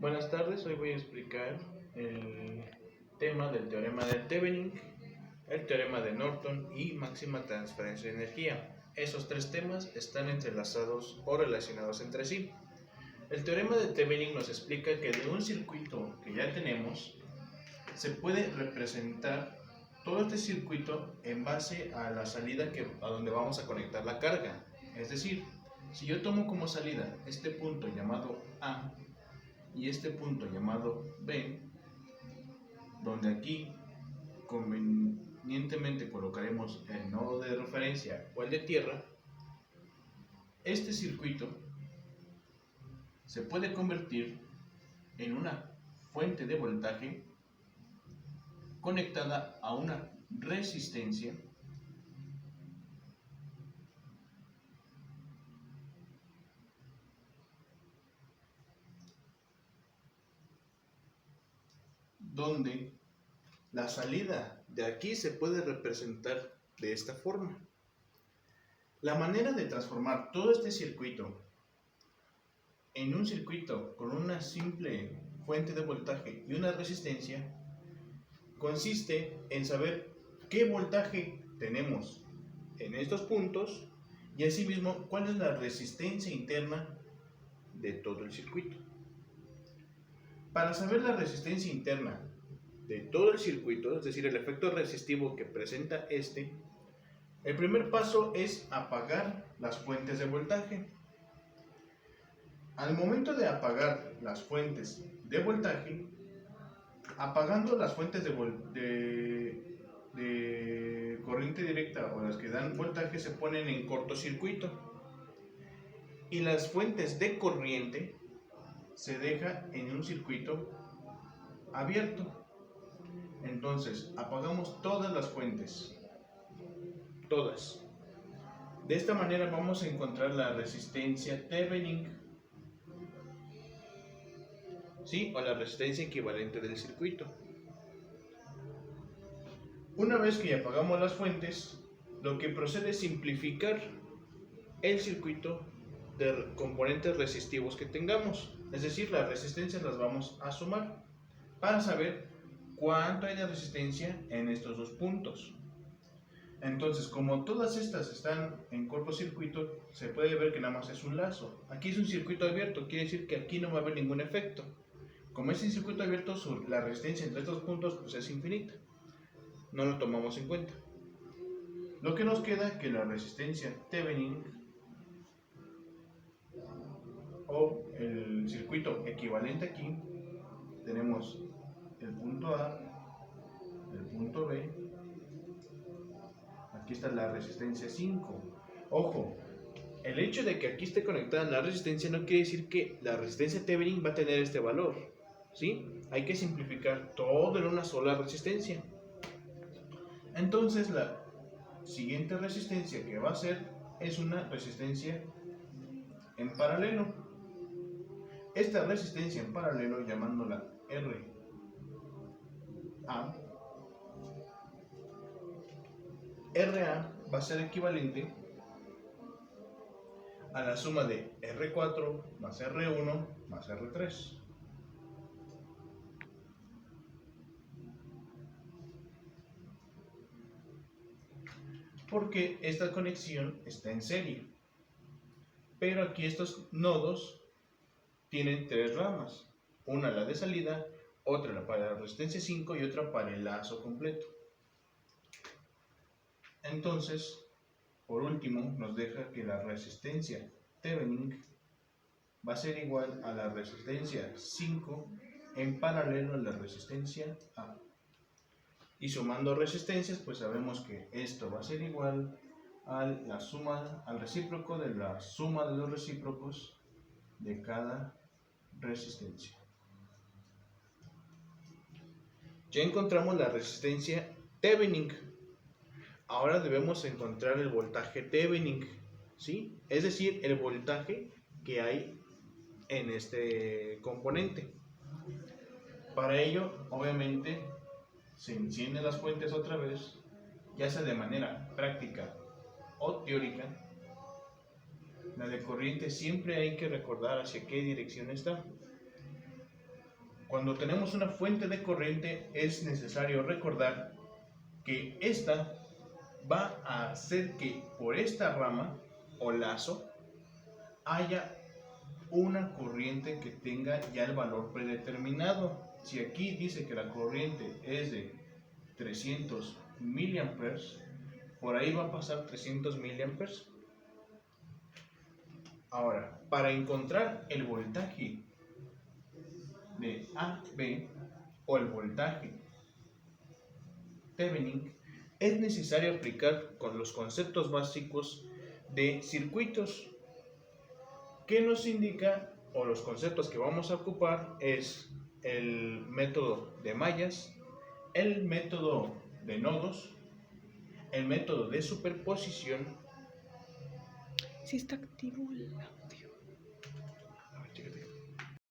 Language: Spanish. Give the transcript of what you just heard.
Buenas tardes, hoy voy a explicar el tema del teorema de Thevenin, el teorema de Norton y máxima transferencia de energía. Esos tres temas están entrelazados o relacionados entre sí. El teorema de Thevenin nos explica que de un circuito que ya tenemos se puede representar todo este circuito en base a la salida a donde vamos a conectar la carga. Es decir, si yo tomo como salida este punto llamado A y este punto llamado B, donde aquí convenientemente colocaremos el nodo de referencia o el de tierra, este circuito se puede convertir en una fuente de voltaje conectada a una resistencia donde la salida de aquí se puede representar de esta forma. La manera de transformar todo este circuito en un circuito con una simple fuente de voltaje y una resistencia consiste en saber qué voltaje tenemos en estos puntos y asimismo cuál es la resistencia interna de todo el circuito. Para saber la resistencia interna de todo el circuito, es decir, el efecto resistivo que presenta el primer paso es apagar las fuentes de voltaje. Al momento de apagar las fuentes de voltaje, apagando las fuentes de corriente directa o las que dan voltaje se ponen en cortocircuito y las fuentes de corriente se deja en un circuito abierto. Entonces apagamos todas las fuentes, todas. De esta manera vamos a encontrar la resistencia Thevenin, ¿sí? O la resistencia equivalente del circuito. Una vez que apagamos las fuentes, lo que procede es simplificar el circuito de componentes resistivos que tengamos, es decir, las resistencias las vamos a sumar para saber cuánto hay de resistencia en estos dos puntos. Entonces, como todas estas están en cortocircuito, se puede ver que nada más es un lazo. Aquí es un circuito abierto, quiere decir que aquí no va a haber ningún efecto. Como es un circuito abierto, la resistencia entre estos puntos pues es infinita. No lo tomamos en cuenta. Lo que nos queda es que la resistencia Thevenin o el circuito equivalente aquí, tenemos el punto A, el punto B, aquí está la resistencia 5. Ojo, el hecho de que aquí esté conectada la resistencia no quiere decir que la resistencia Thevenin va a tener este valor, ¿sí? Hay que simplificar todo en una sola resistencia. Entonces la siguiente resistencia que va a ser es una resistencia en paralelo. Esta resistencia en paralelo, llamándola RA va a ser equivalente a la suma de R4 más R1 más R3. Porque esta conexión está en serie. Pero aquí estos nodos tienen tres ramas. Una la de salida, otra para la resistencia 5 y otra para el lazo completo. Entonces, por último, nos deja que la resistencia Thevenin va a ser igual a la resistencia 5 en paralelo a la resistencia A. Y sumando resistencias, pues sabemos que esto va a ser igual a la suma, al recíproco de la suma de los recíprocos de cada resistencia. Ya encontramos la resistencia Thevenin. Ahora debemos encontrar el voltaje Thevenin, ¿sí? Es decir, el voltaje que hay en este componente. Para ello, obviamente, se encienden las fuentes otra vez, ya sea de manera práctica o teórica. La de corriente siempre hay que recordar hacia qué dirección está. Cuando tenemos una fuente de corriente es necesario recordar que esta va a hacer que por esta rama o lazo haya una corriente que tenga ya el valor predeterminado. Si aquí dice que la corriente es de 300 miliamperes, por ahí va a pasar 300 miliamperes. Ahora, para encontrar el voltaje de AB o el voltaje Thevenin, es necesario aplicar con los conceptos básicos de circuitos. ¿Qué nos indica? O los conceptos que vamos a ocupar es el método de mallas, el método de nodos, el método de superposición. Sí está activo.